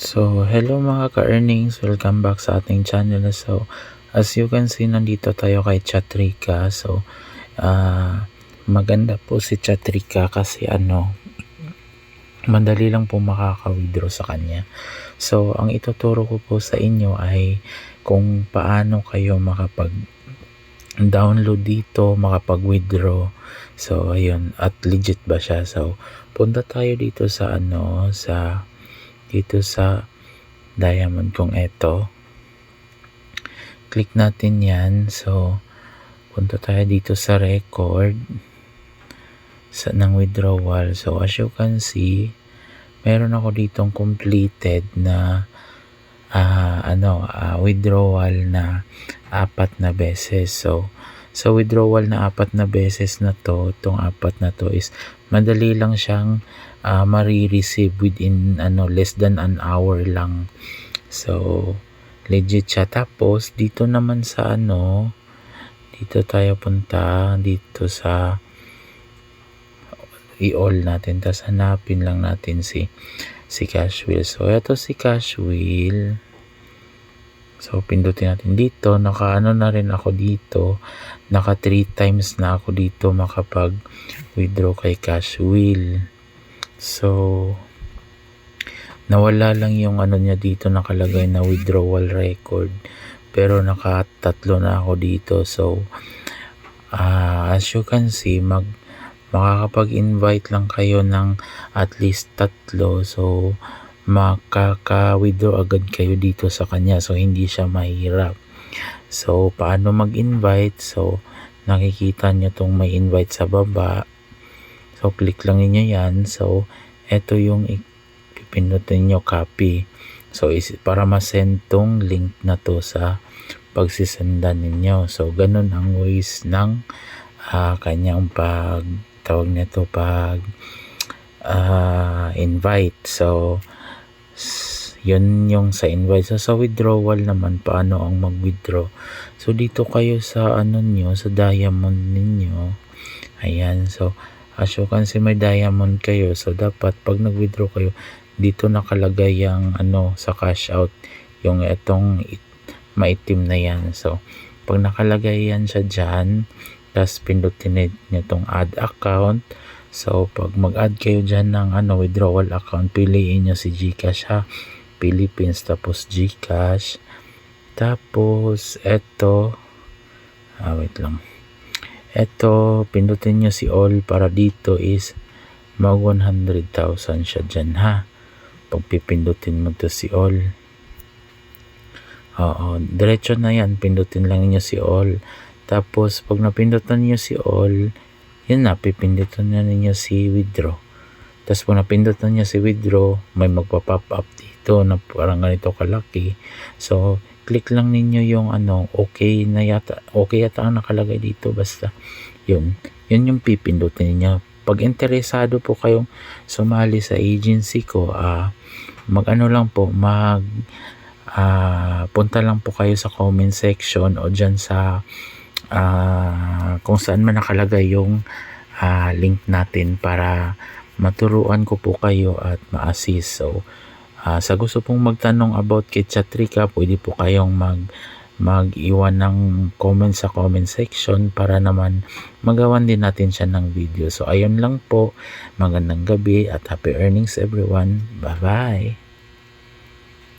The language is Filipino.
So, hello mga ka-earnings, welcome back sa ating channel. So, as you can see, nandito tayo kay Chatrika. So, maganda po si Chatrika kasi madali lang po makaka-withdraw sa kanya. So, ang ituturo ko po sa inyo ay kung paano kayo makapag-download dito, makapag-withdraw. So, ayun, at legit ba siya? So, punta tayo dito sa dito sa diamond kung eto. Click natin yan. So, punta tayo dito sa record ng withdrawal. So, as you can see, meron ako ditong completed na withdrawal na 4 na beses. So, sa withdrawal na 4 na beses na to, itong 4 na to is madali lang siyang ma-receive within less than an hour lang. So, legit siya. Tapos, dito naman sa dito tayo punta, dito sa i-all natin. Tapos, hanapin lang natin si Cashwheel. So, ito si Cashwheel. So, pindutin natin dito. Naka-ano na rin ako dito. Naka 3 times na ako dito makapag-withdraw kay Cashwheel. So, nawala lang yung niya dito, nakalagay na withdrawal record. Pero naka-3 na ako dito. So, as you can see, makakapag-invite lang kayo ng at least 3. So, makaka-withdraw agad kayo dito sa kanya. So, hindi siya mahirap. So, paano mag-invite? So, nakikita nyo tong may invite sa baba. So, click lang niyo yan. So, eto yung pindutin nyo, copy. So, para ma-send tong link na to sa pagsisendan ninyo. So, ganun ang ways ng kanyang invite. So, yun yung sa invite. So, sa withdrawal naman, paano ang mag-withdraw? So, dito kayo sa sa diamond ninyo. Ayan. So, as you can see, may diamond kayo. So, dapat pag nag-withdraw kayo, dito nakalagay yung sa cash out, yung etong maitim na yan. So, pag nakalagay yan siya dyan, tapos pindutin nyo itong add account. So, pag mag-add kayo dyan ng withdrawal account, piliin nyo si GCash ha. Philippines, tapos GCash. Tapos, eto, wait lang. Eto, pindutin nyo si all para dito is mag 100,000 siya dyan ha. Pag pipindutin mo to si all. Diretso na yan. Pindutin lang niyo si all. Tapos, pag napindutan niyo si all, yun na, pipindutan na ninyo si withdraw. Tapos, pag napindutan niyo si withdraw, may magpa-pop up dito na parang ganito kalaki. So, click lang ninyo yung okay na yata. Okay yata ang nakalagay dito. Basta, yun yung pipindutin niyo. Pag interesado po kayong sumali sa agency ko, punta lang po kayo sa comment section o dyan sa kung saan man nakalagay yung link natin para maturuan ko po kayo at ma-assist. So, sa gusto pong magtanong about kay Chatrika, pwede po kayong mag-iwan ng comment sa comment section para naman magawan din natin siya ng video. So, ayun lang po. Magandang gabi at happy earnings everyone. Bye-bye!